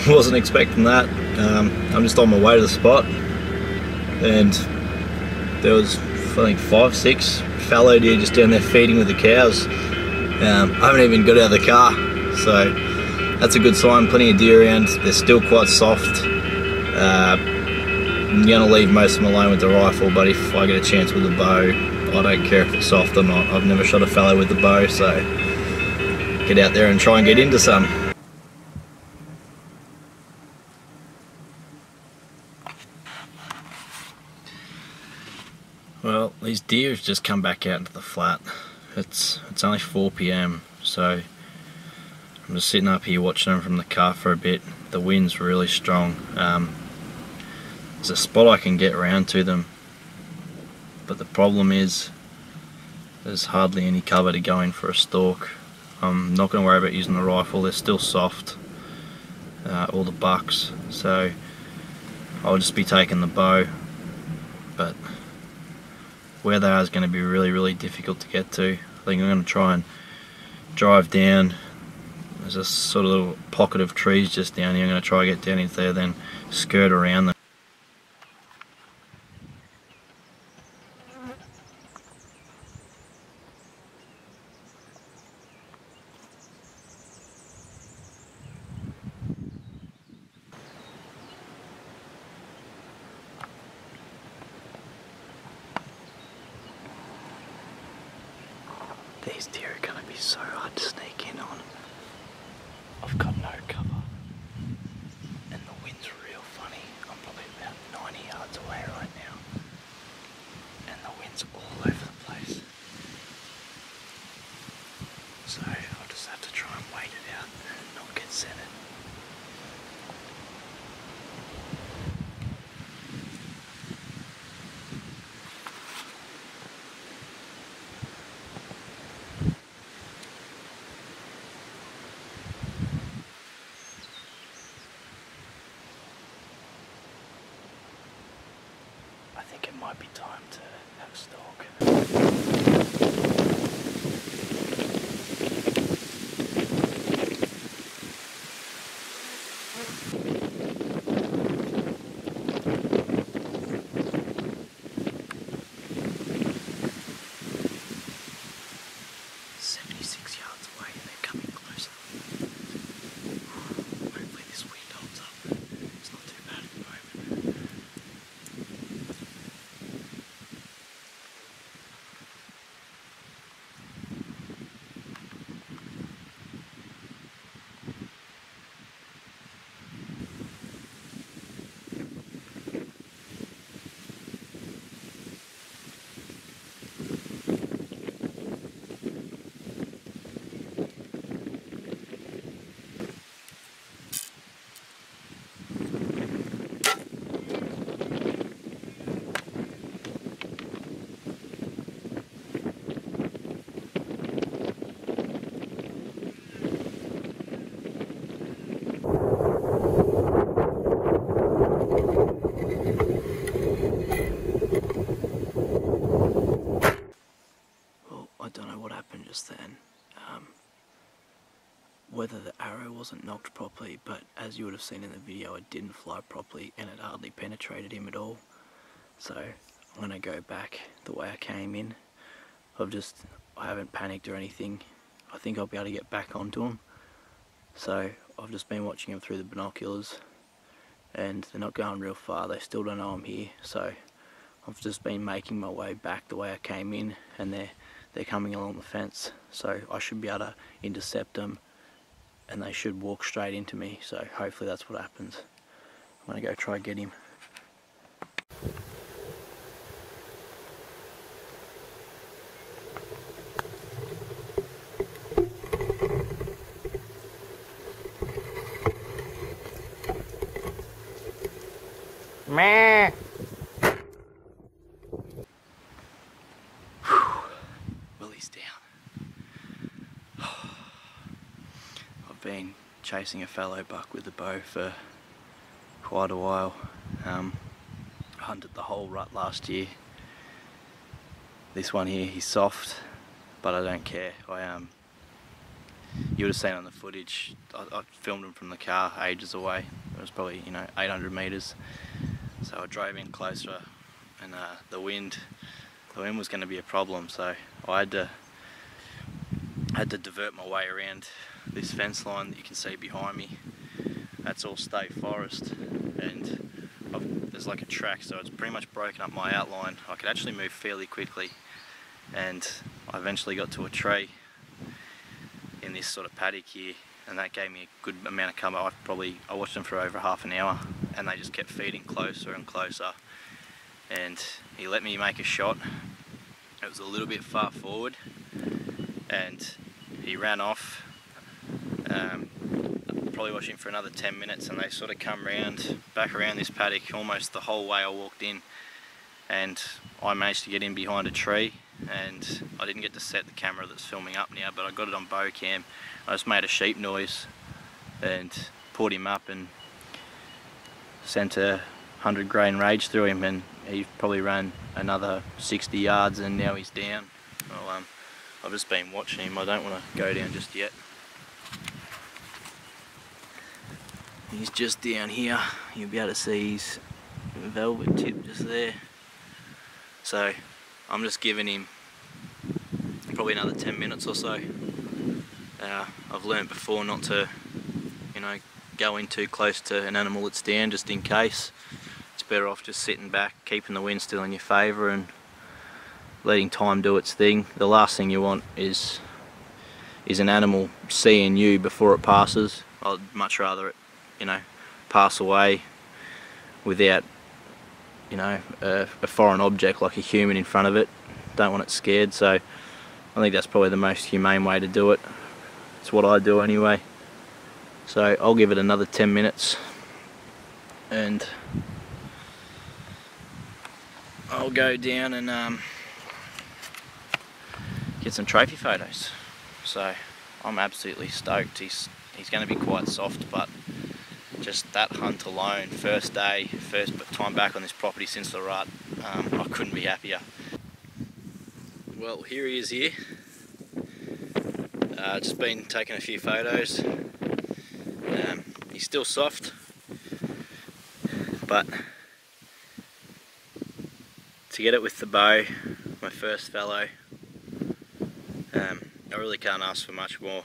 wasn't expecting that. I'm just on my way to the spot, and there was, I think, 5, 6 fallow deer just down there feeding with the cows. I haven't even got out of the car, so that's a good sign. Plenty of deer around. They're still quite soft. I'm going to leave most of them alone with the rifle, but if I get a chance with the bow, I don't care if it's soft or not. I've never shot a fallow with the bow, so get out there and try and get into some. Well, these deer have just come back out into the flat. It's only 4 PM, so I'm just sitting up here watching them from the car for a bit. The wind's really strong. There's a spot I can get around to them, but the problem is there's hardly any cover to go in for a stalk. I'm not going to worry about using the rifle. They're still soft, all the bucks, so I'll just be taking the bow. But where they are is going to be really difficult to get to. I think I'm going to try and drive down. There's a sort of little pocket of trees just down here. I'm going to try and get down into there, then skirt around them. These deer are going to be so hard to sneak in on. I've got no cover, and the wind's real funny. I'm probably about 90 yards away right now, and the wind's all over the place. So I'll just have to try and wait it out and not get scented. I think it might be time to have a stalk. Just then, whether the arrow wasn't knocked properly, but as you would have seen in the video, it didn't fly properly and it hardly penetrated him at all. So I'm going to go back the way I came in. I haven't panicked or anything. I think I'll be able to get back onto him. So I've just been watching him through the binoculars, and they're not going real far. They still don't know I'm here, so I've just been making my way back the way I came in, and they're coming along the fence, so I should be able to intercept them and they should walk straight into me, so hopefully that's what happens. I'm going to go try and get him. Meh. Well, he's down. I've been chasing a fallow buck with a bow for quite a while. I hunted the whole rut last year. This one here, he's soft, but I don't care. you would have seen on the footage, I filmed him from the car ages away. It was probably, you know, 800 metres. So I drove in closer, and the wind was going to be a problem. So I had to divert my way around this fence line that you can see behind me. That's all state forest, and there's like a track, so it's pretty much broken up my outline. I could actually move fairly quickly, and I eventually got to a tree in this sort of paddock here, and that gave me a good amount of cover. I watched them for over half an hour, and they just kept feeding closer and closer, and he let me make a shot. It was a little bit far forward, and he ran off. Probably watching for another 10 minutes, and they sort of come back around this paddock almost the whole way I walked in, and I managed to get in behind a tree, and I didn't get to set the camera that's filming up now, but I got it on bow cam. I just made a sheep noise and pulled him up and sent a 100 grain rage through him, and he probably ran another 60 yards, and now he's down. Well, I've just been watching him. I don't want to go down just yet. He's just down here. You'll be able to see his velvet tip just there. So I'm just giving him probably another 10 minutes or so. I've learned before not to, you know, go in too close to an animal that's down, just in case. It's better off just sitting back, keeping the wind still in your favour, and letting time do its thing. The last thing you want is an animal seeing you before it passes. I'd much rather it, you know, pass away without, you know, a foreign object like a human in front of it. Don't want it scared, so I think that's probably the most humane way to do it. It's what I do anyway. So I'll give it another 10 minutes, and I'll go down and get some trophy photos. So I'm absolutely stoked. He's going to be quite soft, but just that hunt alone, first day, first time back on this property since the rut, I couldn't be happier. Well, here he is here. Just been taking a few photos. He's still soft, but to get it with the bow, my first fellow, I really can't ask for much more.